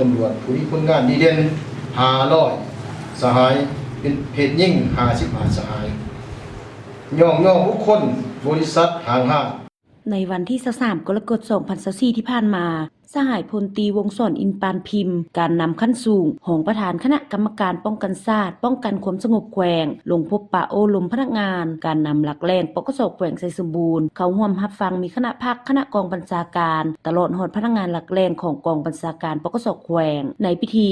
ตำรวจผู้มีผลงานดีเด่น500สหายเป็นเหตุยิ่ง55สหายย่องบุคคลบริษัทห้างในวันที่23กรกฎาคม2024ที่ผ่านมาสหายพลตรีวงศรอินปานพิมพ์การนำขั้นสูงของประธานคณะกรรมการป้องกันชาติป้องกันความสงบแขวงลงพบปะโอลมพนักงานการนำหลักแรงปกสแขวงไสสมบูรณ์เข้าร่วมรับฟังมีคณะภาคคณะกองบัญชาการตลอดหอดพนักงานหลักแรงของกองบัญชาการปกสแขวงในพิธี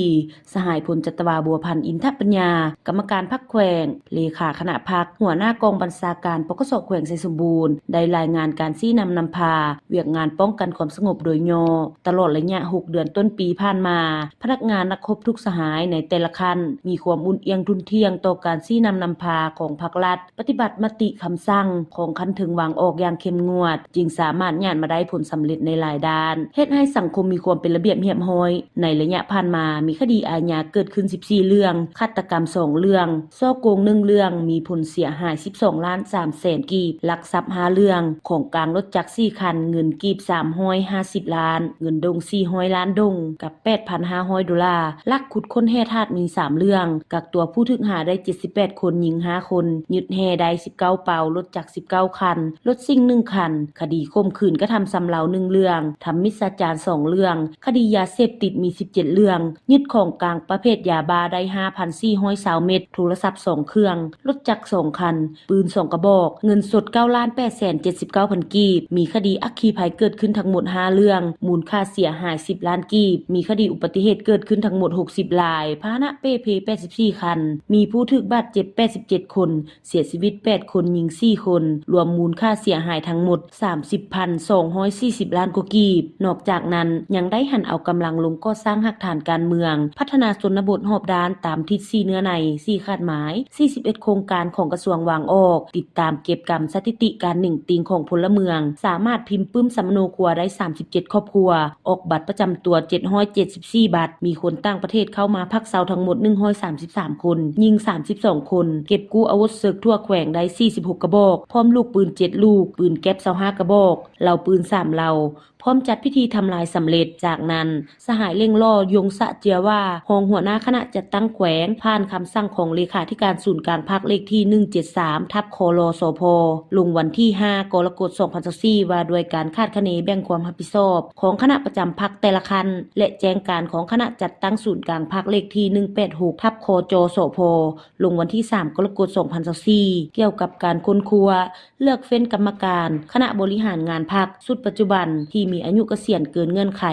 สหายพลจัตวาบัวพันธ์อินทปัญญากรรมการพรรคแขวงเลขาคณะพรรคหัวหน้ากองบัญชาการปกสแขวงไสสมบูรณ์ได้รายงานการชี้นำพาเวียกงานป้องกันความสงบโดยย่อตลอดระยะ6 เดือนต้นปีผ่านมาพนักงานนักคบทุกสหายในแต่ละคันมีความอุ่นเอียงทุนเทียงต่อการชี้นำพาของภาครัฐปฏิบัติมติคำสั่งของคันถึงวางออกอย่างเข้มงวดจึงสามารถญาติมาได้ผลสำเร็จในหลายด้านเฮ็ดให้สังคมมีความเป็นระเบียบเรียบร้อยในระยะผ่านมามีคดีอาญาเกิดขึ้น14เรื่องฆาตกรรม2เรื่องซ่อโกง1เรื่องมีผลเสียหาย12ล้าน3แสนกีบลักทรัพย์5เรื่องของกลางรถจักร4คันเงินกีบ350ล้านเงินดง400ล้านดงกับ $8,500 ลักขุดค้นแห่ธาตุมี3เรื่องกักตัวผู้ถูกหาได้78คนหญิง5คนยึดแห่ได้19เป่ารถจักร19คันรถซิ่ง1คันคดีข่มขืนกระทำสำเรา1เรื่องทำมิจฉาจาร2เรื่องคดียาเสพติดมี17เรื่องยึดของกลางประเภทยาบ้าได้ 5,420 เม็ดโทรศัพท์2เครื่องรถจักร2คันปืน2กระบอกเงินสด 9,879,000 กีบมีคดีอัคคีภัยเกิดขึ้นทั้งหมด5เรื่องมูลค่าเสียหาย10ล้านกีบมีคดีอุบัติเหตุเกิดขึ้นทั้งหมด60รายพาหนะเป้เพ84คันมีผู้ถูกบาดเจ็บ87คนเสียชีวิต8คนหญิง4คนรวมมูลค่าเสียหายทั้งหมด 30,240 ล้านกว่ากีบนอกจากนั้นยังได้หันเอากำลังลงก่อสร้างหักฐานการเมืองพัฒนาชนบทรอบด้านตามทิศ4เนื้อใน4คาดหมาย41โครงการของกระทรวงวางออกติดตามเก็บกำสถิติการหนึ่งติงของพลเมืองสามารถพิมพ์ปึ้มสำโนครัวได้37ครอบครัวออกบัตรประจำตัว774บัตรมีคนต่างประเทศเข้ามาพักเซาทั้งหมด133คนยิง32คนเก็บกู้อาวุธศึกทั่วแขวงได้46กระบอกพร้อมลูกปืน7ลูกปืนแก๊ป25กระบอกเหล่าปืน3เหล่าพร้อมจัดพิธีทำลายสำเร็จจากนั้นสหายเล่งล่อยงสะเจียว่ารองหัวหน้าคณะจัดตั้งแขวงผ่านคำสั่งของเลขาธิการศูนย์การพรรคเลขที่173/คลสพลงวันที่5กรกฎาคม2024ว่าด้วยการคาดคะเนแบ่งความรับผิดชอบของคณะประจำพรรคแต่ละคันและแจ้งการของคณะจัดตั้งศูนย์กลางพรรคเลขที่186/คจสพลงวันที่3กรกฎาคม2024เกี่ยวกับการค้นครัวเลือกเฟ้นกรรมการคณะบริหารงานพรรคสุดปัจจุบันที่มีอายุเกษียณเกินเงื่อนไข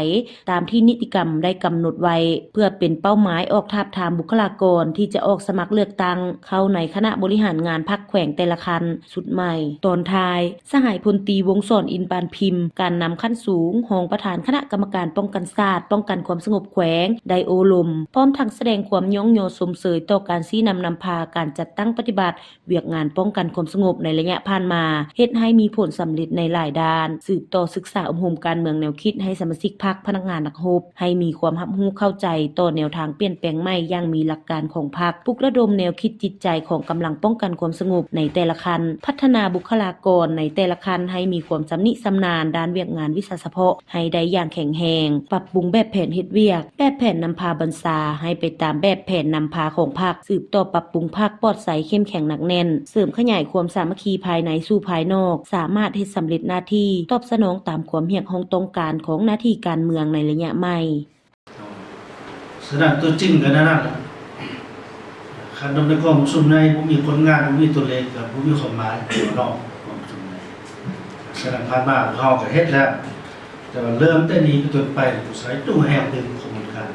ตามที่นิติกรรมได้กำหนดไว้เพื่อเป็นเป้าหมายออกทาบทามบุคลากรที่จะออกสมัครเลือกตั้งเข้าในคณะบริหารงานพรรคแขวงแต่ละคันสุดใหม่ตอนท้ายสหายพลตรีวงศรอินปานพิมพ์การนำขั้นสูงของประธานคณะกรรมการป้องกันชาติป้องกันความสงบแขวงไดโอลมพร้อมทั้งแสดงความย่องโยสมเสยต่อการชี้นำพาการจัดตั้งปฏิบัติเวียกงานป้องกันความสงบในระยะผ่านมาเฮ็ดให้มีผลสำเร็จในหลายด้านสืบต่อศึกษาอบรมการเมืองแนวคิดให้สมาชิกพรรคพนักงานนักรบให้มีความรับรู้เข้าใจต่อแนวทางเปลี่ยนแปลงใหม่อย่างมีหลักการของพรรคปลุกระดมแนวคิดจิตใจของกำลังป้องกันความสงบในแต่ละคันพัฒนาบุคลากรในแต่ละคันให้มีความชำนิชำนาญด้านเวียกงานวิชาเฉพาะให้ได้อย่างแข็งแรงปรับปรุงแบบแผนเฮ็ดเวียกแบบแผนนำพาบัญชาให้ไปตามแบบแผนนำพาของพรรคสืบต่อปรับปรุงพรรคปลอดใสเข้มแข็งหนักแน่นเสริมขยายความสามัคคีภายในสู่ภายนอกสามารถเฮ็ดสำเร็จหน้าที่ตอบสนองตามความเรียกร้องต้องการของหน้าที่การเมืองในระยะใหม่แสดงตัวจริงกันนั่นแหละคันดำในกองประชุมในผู้มีผลงานผู้มีตัวเลขกับผู้มีความหมายตัวนอกกองประชุมในแสดงผ่านมาเขาก็เฮ็ดแล้วแต่ว่าเริ่มแต่นี้เป็นต้นไปผู้ใช้ตู้แหกดึงข้อมูลการ